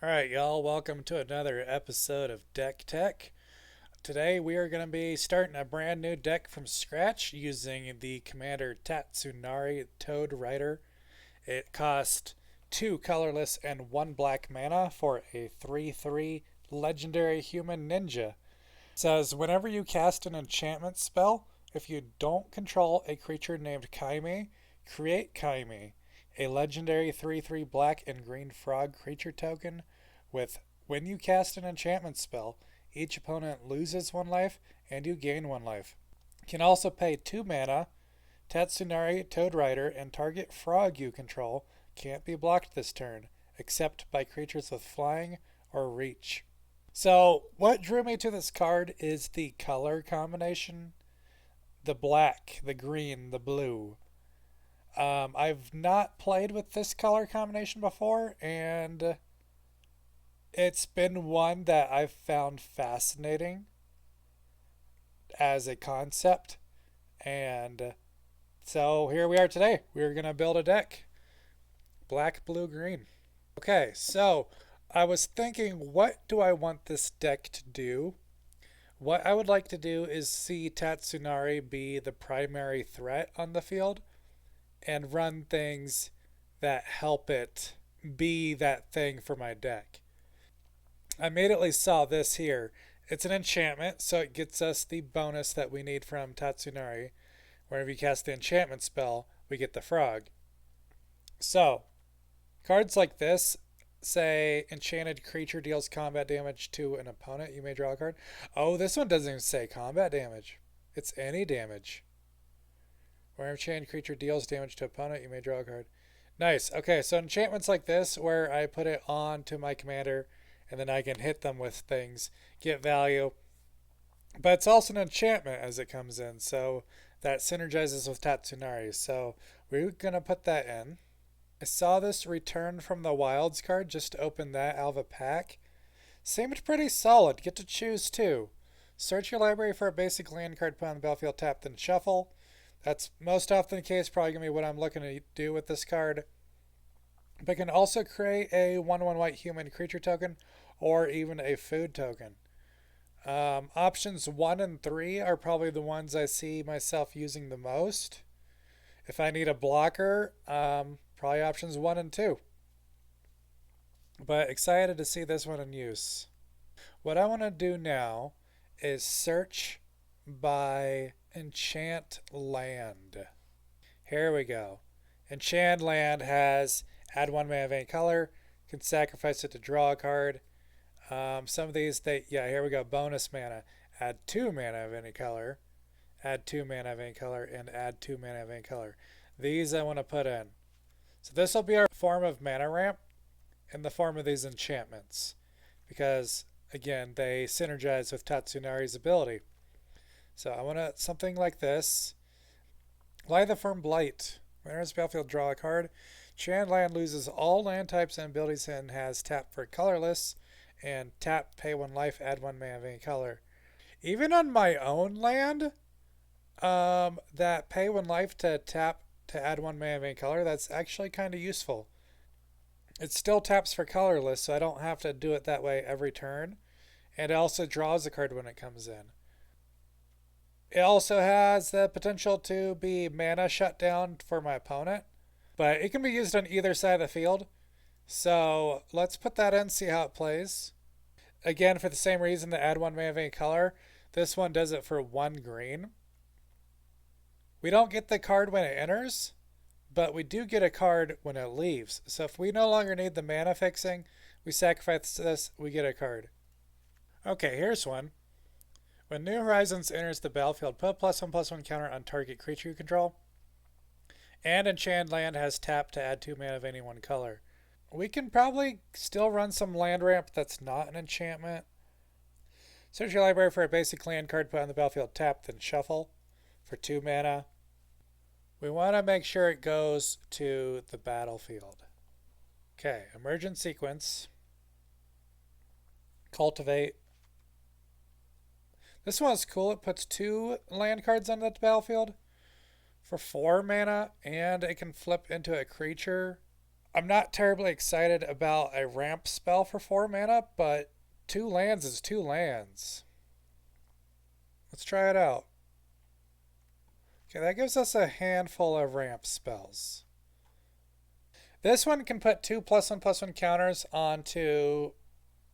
Alright, y'all, welcome to another episode of Deck Tech. Today we are going to be starting a brand new deck from scratch using the commander Tatsunari Toad Rider. It costs 2 colorless and 1 black mana for a 3/3 legendary human ninja. It says whenever you cast an enchantment spell, if you don't control a creature named Kaimi, create Kaimi, a legendary 3/3 black and green frog creature token with when you cast an enchantment spell, each opponent loses 1 life and you gain 1 life. You can also pay 2 mana, Tatsunari Toad Rider, and target frog you control can't be blocked this turn, except by creatures with flying or reach. So, what drew me to this card is the color combination: the black, the green, the blue. I've not played with this color combination before, and it's been one that I've found fascinating as a concept. And so here we are today. We're going to build a deck. Black, blue, green. Okay, so I was thinking, what do I want this deck to do? What I would like to do is see Tatsunari be the primary threat on the field and run things that help it be that thing for my deck. I immediately saw this here. It's an enchantment, so it gets us the bonus that we need from Tatsunari. Whenever you cast the enchantment spell, we get the frog. So, cards like this say enchanted creature deals combat damage to an opponent. You may draw a card. Oh, this one doesn't even say combat damage. It's any damage. Where enchanted creature deals damage to opponent, you may draw a card. Nice. Okay, so enchantments like this, where I put it on to my commander, and then I can hit them with things, get value. But it's also an enchantment as it comes in, so that synergizes with Tatsunari. So we're going to put that in. I saw this return from the Wilds card, just to open that out of a pack. Seemed pretty solid. Get to choose 2. Search your library for a basic land card, put on the battlefield, tap, then shuffle. That's most often the case, probably going to be what I'm looking to do with this card. But can also create a 1/1 white human creature token or even a food token. Options 1 and 3 are probably the ones I see myself using the most. If I need a blocker, probably options 1 and 2. But excited to see this one in use. What I want to do now is search by enchant land. Here we go. Enchant land has add 1 mana of any color, can sacrifice it to draw a card. Some of these, here we go. Bonus mana. Add 2 mana of any color, add 2 mana of any color, and add 2 mana of any color. These I want to put in. So this will be our form of mana ramp in the form of these enchantments. Because, again, they synergize with Tatsunari's ability. So I want something like this. Lithiform Blight. When enters the battlefield, draw a card. Enchant land loses all land types and abilities and has tap for colorless. And tap, pay 1 life, add 1 mana of any color. Even on my own land, that pay 1 life to tap to add 1 mana of any color, that's actually kind of useful. It still taps for colorless, so I don't have to do it that way every turn. And it also draws a card when it comes in. It also has the potential to be mana shut down for my opponent, but it can be used on either side of the field. So let's put that in, see how it plays. Again, for the same reason to add 1 mana of any color, this one does it for 1 green. We don't get the card when it enters, but we do get a card when it leaves. So if we no longer need the mana fixing, we sacrifice this, we get a card. Okay, here's one. When New Horizons enters the battlefield, put a +1/+1 counter on target creature you control. And Enchanted Land has tap to add 2 mana of any one color. We can probably still run some land ramp that's not an enchantment. Search your library for a basic land card, put on the battlefield, tap, then shuffle for 2 mana. We want to make sure it goes to the battlefield. Okay, Emergent Sequence. Cultivate. This one's cool. It puts 2 land cards on the battlefield for 4 mana, and it can flip into a creature I'm not terribly excited about a ramp spell for 4 mana, but 2 lands is 2 lands. Let's try it out. Okay, that gives us a handful of ramp spells. This one can put 2+1/+1 counters onto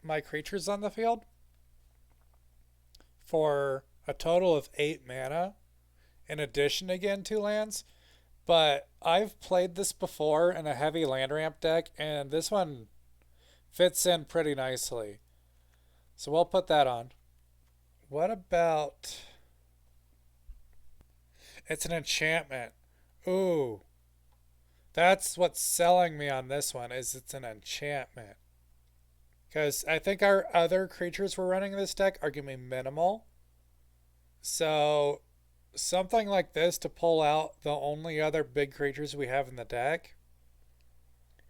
my creatures on the field for a total of 8 mana, in addition again 2 lands. But I've played this before in a heavy land ramp deck, and this one fits in pretty nicely. So we'll put that on. What about... It's an enchantment. Ooh. That's what's selling me on this one, is it's an enchantment. Because I think our other creatures we're running in this deck are going to be minimal. So something like this to pull out the only other big creatures we have in the deck,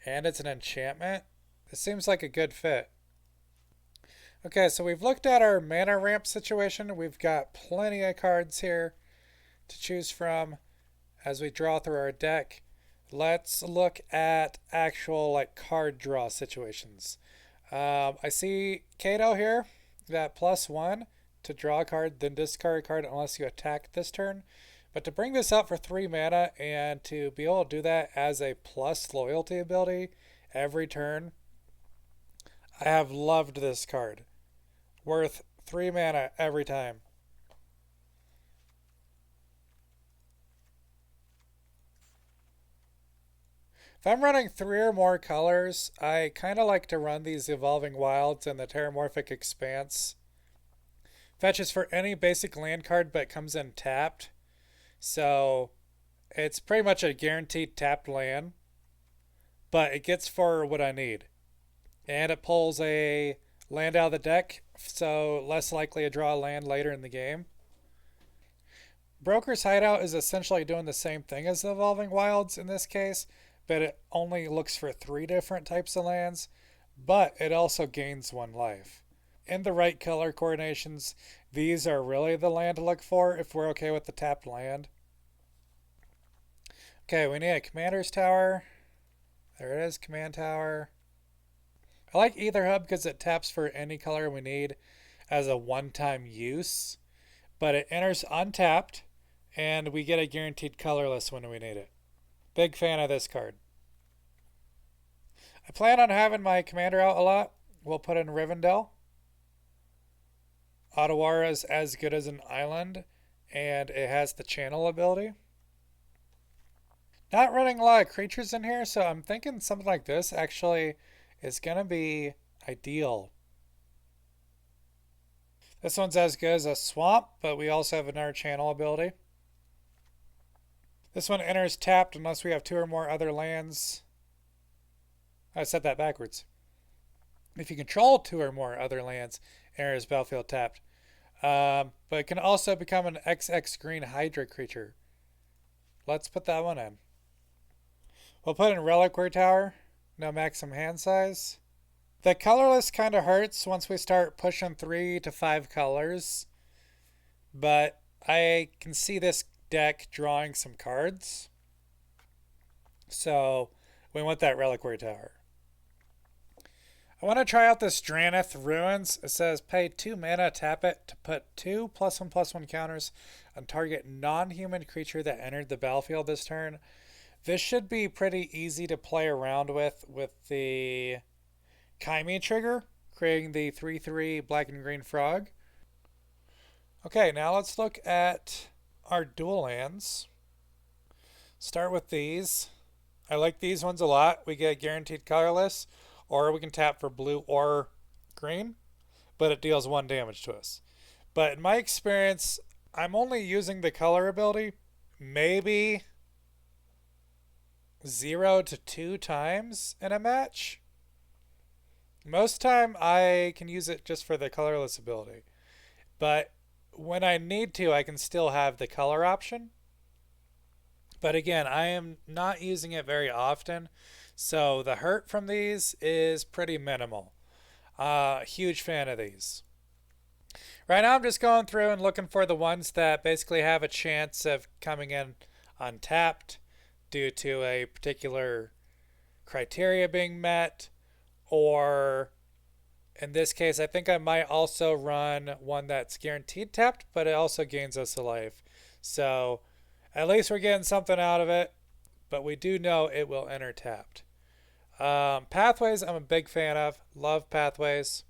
and it's an enchantment, it seems like a good fit. Okay, so we've looked at our mana ramp situation. We've got plenty of cards here to choose from as we draw through our deck. Let's look at actual like card draw situations. I see Kato here, that +1 to draw a card, then discard a card unless you attack this turn. But to bring this up for 3 mana and to be able to do that as a plus loyalty ability every turn, I have loved this card. Worth 3 mana every time. If I'm running 3 or more colors, I kind of like to run these Evolving Wilds and the Terramorphic Expanse. Fetches for any basic land card but comes in tapped. So it's pretty much a guaranteed tapped land, but it gets for what I need. And it pulls a land out of the deck, so less likely to draw a land later in the game. Broker's Hideout is essentially doing the same thing as the Evolving Wilds in this case, but it only looks for 3 different types of lands, but it also gains 1 life. In the right color coordinations, these are really the land to look for if we're okay with the tapped land. Okay, we need a Commander's Tower. There it is, Command Tower. I like Ether Hub because it taps for any color we need as a one-time use, but it enters untapped, and we get a guaranteed colorless when we need it. Big fan of this card. I plan on having my commander out a lot. We'll put in Rivendell. Otawara is as good as an island, and it has the channel ability. Not running a lot of creatures in here, so I'm thinking something like this actually is going to be ideal. This one's as good as a swamp, but we also have another channel ability. This one enters tapped unless we have 2 or more other lands. I said that backwards. If you control 2 or more other lands, enters battlefield tapped. But it can also become an XX green Hydra creature. Let's put that one in. We'll put in Reliquary Tower. No maximum hand size. The colorless kind of hurts once we start pushing 3 to 5 colors. But I can see this deck drawing some cards. So we want that Reliquary Tower. I want to try out this Drannith Ruins. It says pay 2 mana, tap it to put 2 +1/+1 counters on target non-human creature that entered the battlefield this turn. This should be pretty easy to play around with the Kaimi trigger, creating the 3/3 black and green frog. Okay, now let's look at our dual lands. Start with these. I like these ones a lot. We get guaranteed colorless, or we can tap for blue or green, but it deals 1 damage to us. But in my experience, I'm only using the color ability maybe 0 to 2 times in a match. Most time I can use it just for the colorless ability. But when I need to, I can still have the color option. But again, I am not using it very often, so the hurt from these is pretty minimal. Huge fan of these. Right now I'm just going through and looking for the ones that basically have a chance of coming in untapped due to a particular criteria being met, or in this case, I think I might also run one that's guaranteed tapped, but it also gains us a life. So at least we're getting something out of it, but we do know it will enter tapped. Pathways, I'm a big fan of. Love pathways.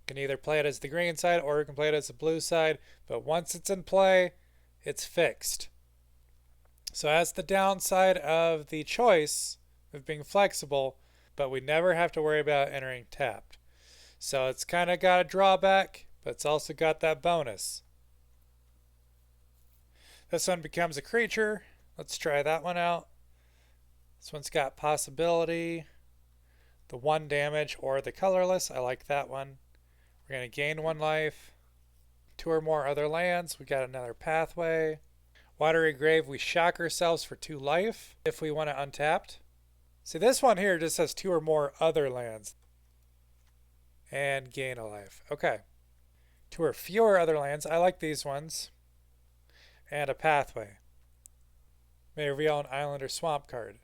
You can either play it as the green side or you can play it as the blue side, but once it's in play, it's fixed. So that's the downside of the choice of being flexible, but we never have to worry about entering tapped. So it's kind of got a drawback, but it's also got that bonus. This one becomes a creature. Let's try that one out. This one's got possibility, the 1 damage, or the colorless. I like that one. We're going to gain 1 life. 2 or more other lands. We got another pathway. Watery Grave, we shock ourselves for 2 life if we want it untapped. See, this one here just says 2 or more other lands. And gain a life. Okay. 2 or fewer other lands. I like these ones. And a pathway. May reveal an island or swamp card.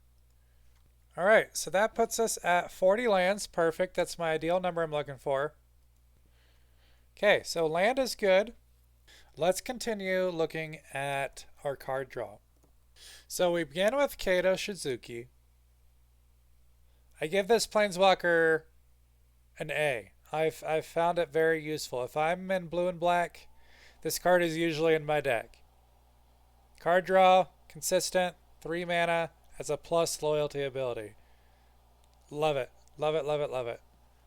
Alright, so that puts us at 40 lands. Perfect. That's my ideal number I'm looking for. Okay, so land is good. Let's continue looking at our card draw. So we began with Kato Shizuki. I give this Planeswalker an A. I've found it very useful. If I'm in blue and black, this card is usually in my deck. Card draw, consistent, 3 mana, has a plus loyalty ability. Love it. Love it, love it, love it.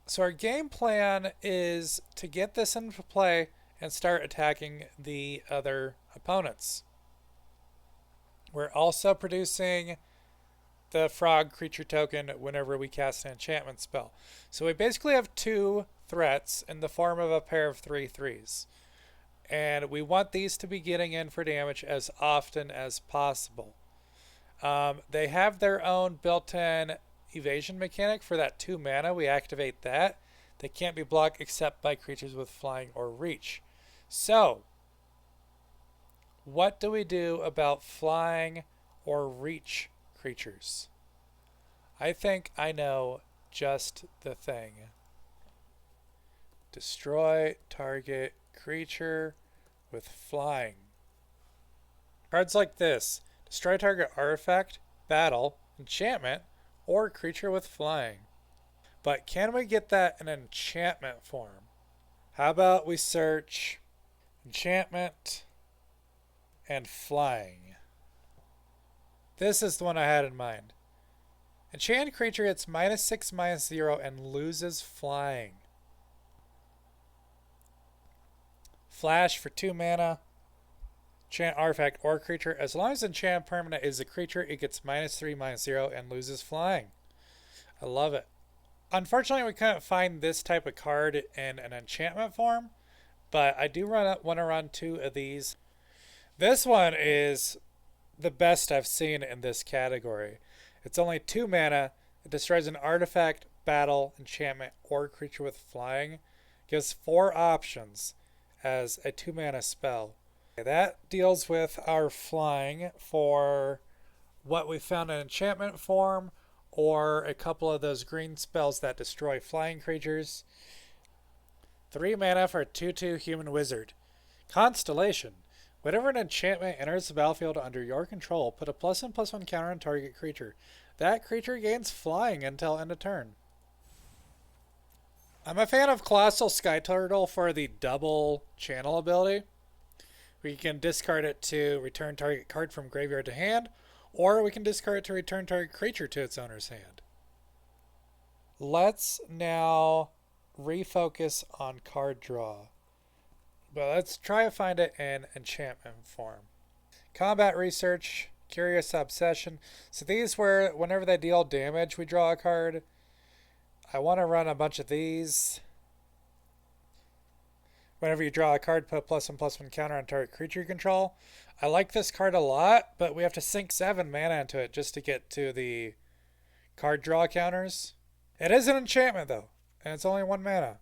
So our game plan is to get this into play and start attacking the other opponents. We're also producing the frog creature token whenever we cast an enchantment spell. So we basically have 2 threats in the form of a pair of 3/3s. And we want these to be getting in for damage as often as possible. They have their own built-in evasion mechanic for that 2 mana. We activate that. They can't be blocked except by creatures with flying or reach. So, what do we do about flying or reach creatures? I think I know just the thing. Destroy target creature with flying. Cards like this. Destroy target artifact, battle, enchantment, or creature with flying. But can we get that in enchantment form? How about we search enchantment and flying. This is the one I had in mind. Enchanted creature gets -6/-0 and loses flying. Flash for 2 mana. Enchant artifact or creature. As long as enchant permanent is a creature, it gets -3/-0 and loses flying. I love it. Unfortunately, we couldn't find this type of card in an enchantment form, but I do want to run 2 of these. This one is the best I've seen in this category. It's only 2 mana. It destroys an artifact, battle, enchantment, or creature with flying. It gives 4 options as a 2 mana spell. That deals with our flying for what we found in enchantment form, or a couple of those green spells that destroy flying creatures. 3 mana for a 2/2 human wizard. Constellation. Whenever an enchantment enters the battlefield under your control, put a +1/+1 counter on target creature. That creature gains flying until end of turn. I'm a fan of Colossal Sky Turtle for the double channel ability. We can discard it to return target card from graveyard to hand, or we can discard it to return target creature to its owner's hand. Let's now refocus on card draw. But let's try to find it in enchantment form. Combat research, curious obsession. So these were, whenever they deal damage, we draw a card. I want to run a bunch of these. Whenever you draw a card, put +1/+1 counter on target creature you control. I like this card a lot, but we have to sink 7 mana into it just to get to the card draw counters. It is an enchantment though, and it's only 1 mana.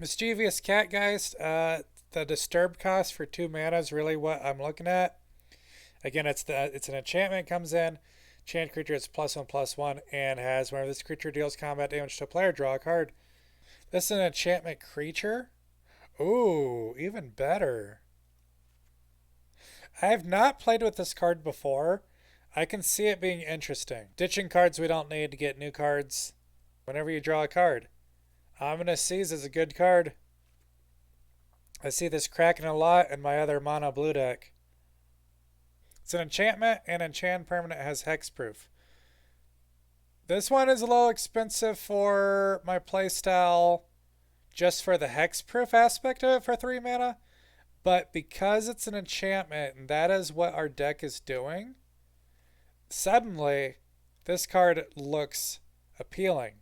Mischievous Catgeist. The disturb cost for 2 mana is really what I'm looking at. Again, it's an enchantment, comes in, Enchant creature is +1/+1 and has whenever this creature deals combat damage to a player, draw a card. This is an enchantment creature? Ooh, even better. I have not played with this card before. I can see it being interesting. Ditching cards we don't need to get new cards. Whenever you draw a card. Ominous Seas is a good card. I see this cracking a lot in my other mono blue deck. It's an enchantment, and enchant permanent has hexproof. This one is a little expensive for my playstyle just for the hexproof aspect of it for 3 mana. But because it's an enchantment and that is what our deck is doing, suddenly this card looks appealing.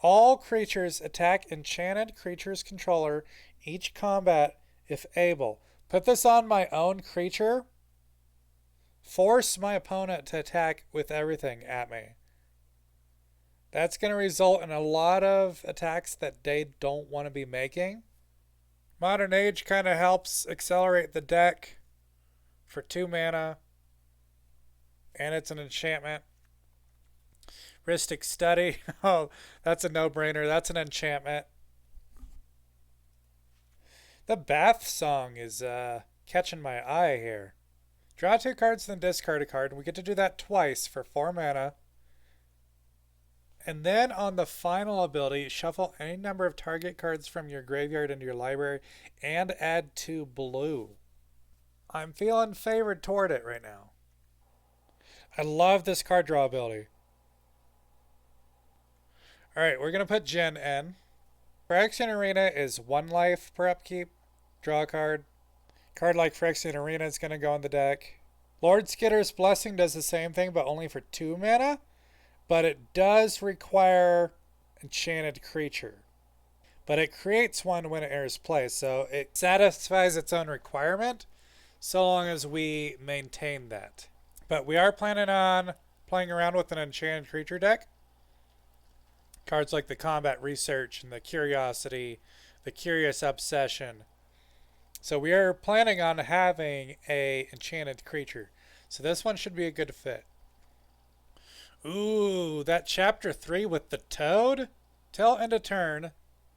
All creatures attack enchanted creature's controller each combat if able. Put this on my own creature. Force my opponent to attack with everything at me. That's going to result in a lot of attacks that they don't want to be making. Modern Age kind of helps accelerate the deck for 2 mana. And it's an enchantment. Rhystic Study. Oh, that's a no-brainer. That's an enchantment. The Bath Song is catching my eye here. Draw 2 cards, then discard a card. We get to do that twice for 4 mana. And then on the final ability, shuffle any number of target cards from your graveyard into your library and add 2 blue. I'm feeling favored toward it right now. I love this card draw ability. Alright, we're going to put Jin in. Phyrexian Arena is 1 life per upkeep. Draw a card. Card like Phyrexian Arena is going to go in the deck. Lord Skitter's Blessing does the same thing, but only for 2 mana. But it does require enchanted creature. But it creates one when it enters play, so it satisfies its own requirement so long as we maintain that. But we are planning on playing around with an enchanted creature deck. Cards like the Combat Research and the Curiosity, the Curious Obsession. So we are planning on having a enchanted creature. So this one should be a good fit. Ooh, that chapter 3 with the toad? Till end of turn,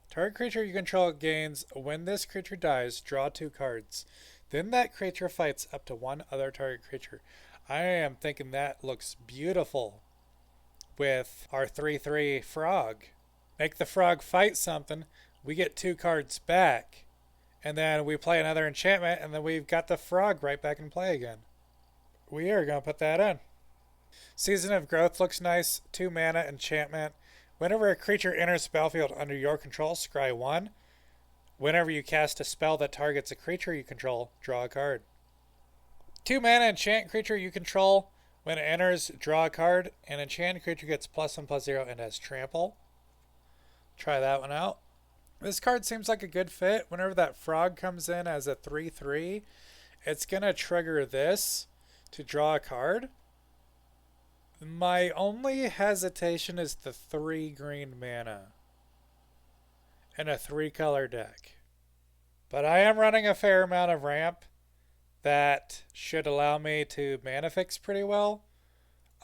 target creature you control gains, when this creature dies, draw 2 cards. Then that creature fights up to 1 other target creature. I am thinking that looks beautiful with our 3/3 frog. Make the frog fight something, we get 2 cards back, and then we play another enchantment, and then we've got the frog right back in play again. We are going to put that in. Season of Growth looks nice. 2 mana enchantment. Whenever a creature enters the battlefield under your control, scry 1. Whenever you cast a spell that targets a creature you control, draw a card. 2 mana enchant creature you control. When it enters, draw a card. An enchanted creature gets +1/+0 and has trample. Try that one out. This card seems like a good fit. Whenever that frog comes in as a 3/3, it's going to trigger this to draw a card. My only hesitation is the 3 green mana in a 3-color deck. But I am running a fair amount of ramp that should allow me to mana fix pretty well.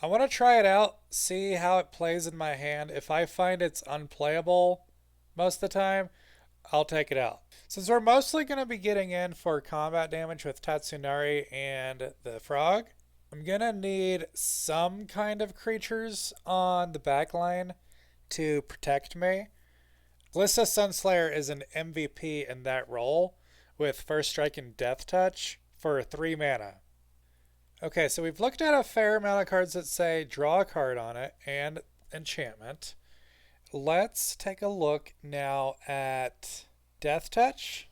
I want to try it out, see how it plays in my hand. If I find it's unplayable most of the time, I'll take it out. Since we're mostly going to be getting in for combat damage with Tatsunari and the frog, I'm going to need some kind of creatures on the back line to protect me. Glissa Sunslayer is an MVP in that role with First Strike and Death Touch for 3 mana. Okay, so we've looked at a fair amount of cards that say draw a card on it and enchantment. Let's take a look now at Death Touch.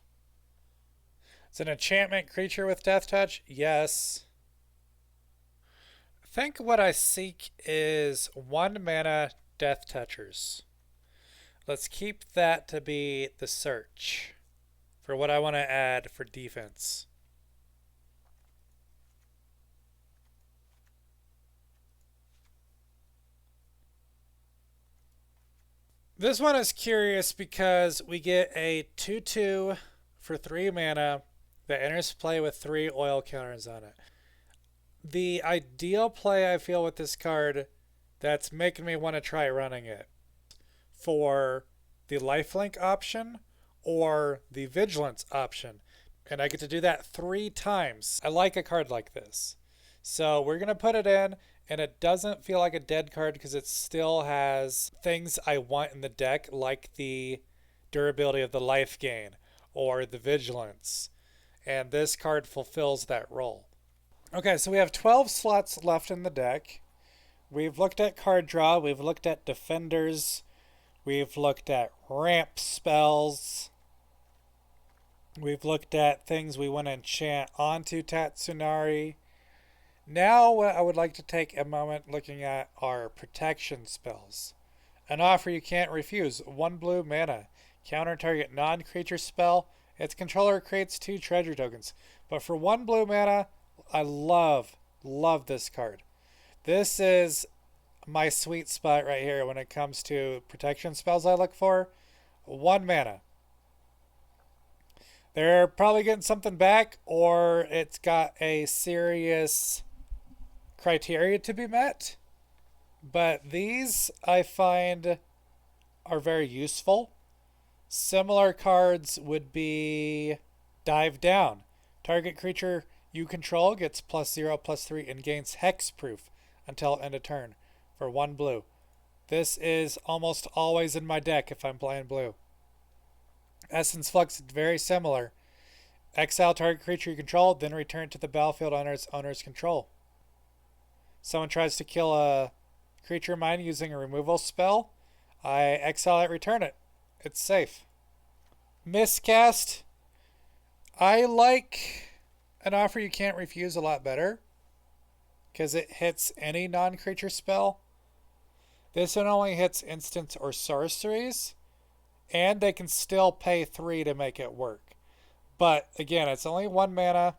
It's an enchantment creature with Death Touch. Yes. I think what I seek is 1 mana Death Touchers. Let's keep that to be the search for what I want to add for defense. This one is curious because we get a 2/2 for 3 mana that enters play with 3 oil counters on it. the ideal play I feel with this card that's making me want to try running it for the lifelink option or the vigilance option. And I get to do that 3 times. I like a card like this. So we're going to put it in, and it doesn't feel like a dead card because it still has things I want in the deck, like the durability of the life gain or the vigilance. And this card fulfills that role. Okay, so we have 12 slots left in the deck. We've looked at card draw, we've looked at defenders, we've looked at ramp spells, we've looked at things we want to enchant onto Tatsunari. Now I would like to take a moment looking at our protection spells. An offer you can't refuse. 1 blue mana. Counter target non-creature spell. Its controller creates 2 treasure tokens. But for 1 blue mana, I love this card. This is my sweet spot right here when it comes to protection spells I look for. 1 mana. They're probably getting something back, or it's got a serious criteria to be met. But these I find are very useful. Similar cards would be Dive Down. Target creature you control gets +0/+3 and gains hexproof until end of turn for 1 blue. This is almost always in my deck if I'm playing blue. Essence Flux, very similar. Exile target creature you control, then return to the battlefield under its owner's control. Someone tries to kill a creature of mine using a removal spell. I exile it, return it. It's safe. Miscast. I like An Offer You Can't Refuse a lot better because it hits any non-creature spell. This one only hits instants or sorceries, and they can still pay 3 to make it work. But again, it's only 1 mana,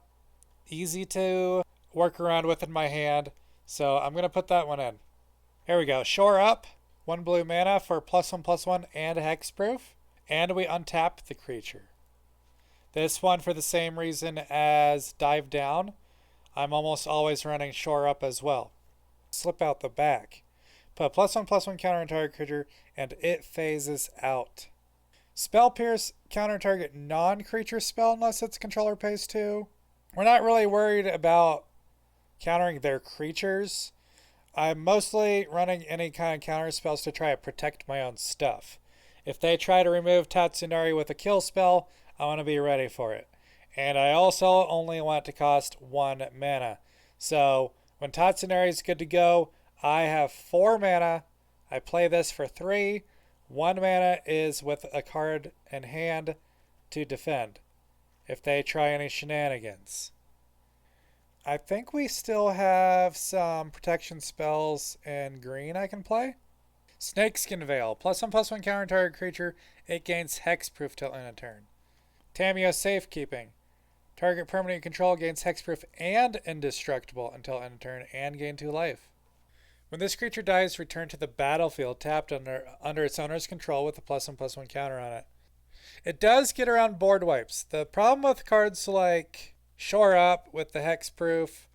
easy to work around with in my hand, so I'm going to put that one in. Here we go. Shore Up, 1 blue mana for +1/+1 and hexproof, and we untap the creature. This one, for the same reason as Dive Down, I'm almost always running Shore Up as well. Slip out the back. Put +1/+1 counter on target creature, and it phases out. Spell Pierce, counter target non-creature spell unless its controller pays 2. We're not really worried about countering their creatures. I'm mostly running any kind of counter spells to try to protect my own stuff. If they try to remove Tatsunari with a kill spell, I want to be ready for it. And I also only want it to cost 1 mana. So when Tatsunari is good to go, I have 4 mana. I play this for 3. 1 mana is with a card in hand to defend if they try any shenanigans. I think we still have some protection spells in green I can play. Snakeskin Veil, +1/+1 counter target creature. It gains hexproof till end of turn. Tamiyo Safekeeping. Target permanent you control gains hexproof and indestructible until end of turn and gain 2 life. When this creature dies, return to the battlefield tapped under its owner's control with a +1/+1 counter on it. It does get around board wipes. The problem with cards like Shore Up with the hexproof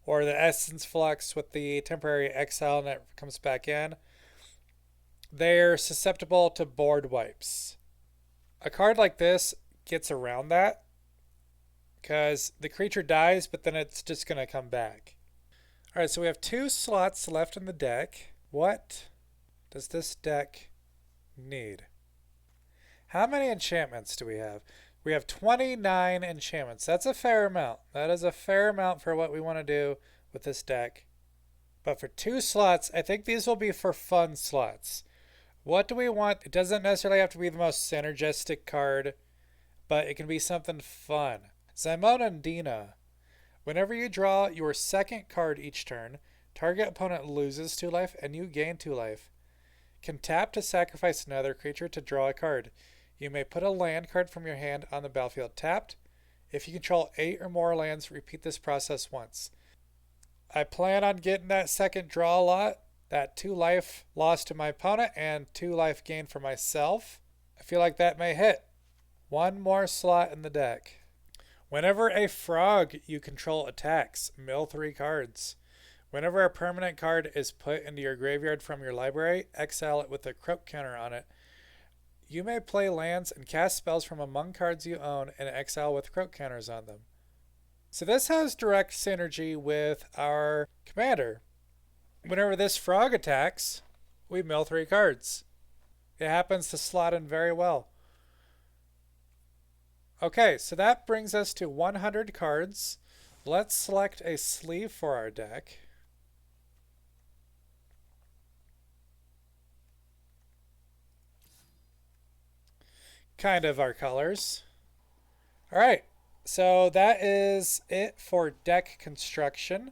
or the Essence Flux with the temporary exile and it comes back in, they're susceptible to board wipes. A card like this gets around that because the creature dies, but then it's just going to come back. Alright, so we have 2 slots left in the deck. What does this deck need? How many enchantments do we have? We have 29 enchantments. That's a fair amount. That is a fair amount for what we want to do with this deck. But for 2 slots, I think these will be for fun slots. What do we want? It doesn't necessarily have to be the most synergistic card, but it can be something fun. Zimonandina. Whenever you draw your second card each turn, target opponent loses 2 life and you gain 2 life. Can tap to sacrifice another creature to draw a card. You may put a land card from your hand on the battlefield tapped. If you control 8 or more lands, repeat this process once. I plan on getting that second draw a lot. That 2 life lost to my opponent and 2 life gain for myself. I feel like that may hit. 1 more slot in the deck. Whenever a frog you control attacks, mill 3 cards. Whenever a permanent card is put into your graveyard from your library, exile it with a croak counter on it. You may play lands and cast spells from among cards you own and exile with croak counters on them. So this has direct synergy with our commander. Whenever this frog attacks, we mill 3 cards. It happens to slot in very well. Okay, so that brings us to 100 cards. Let's select a sleeve for our deck. Kind of our colors. All right, so that is it for deck construction.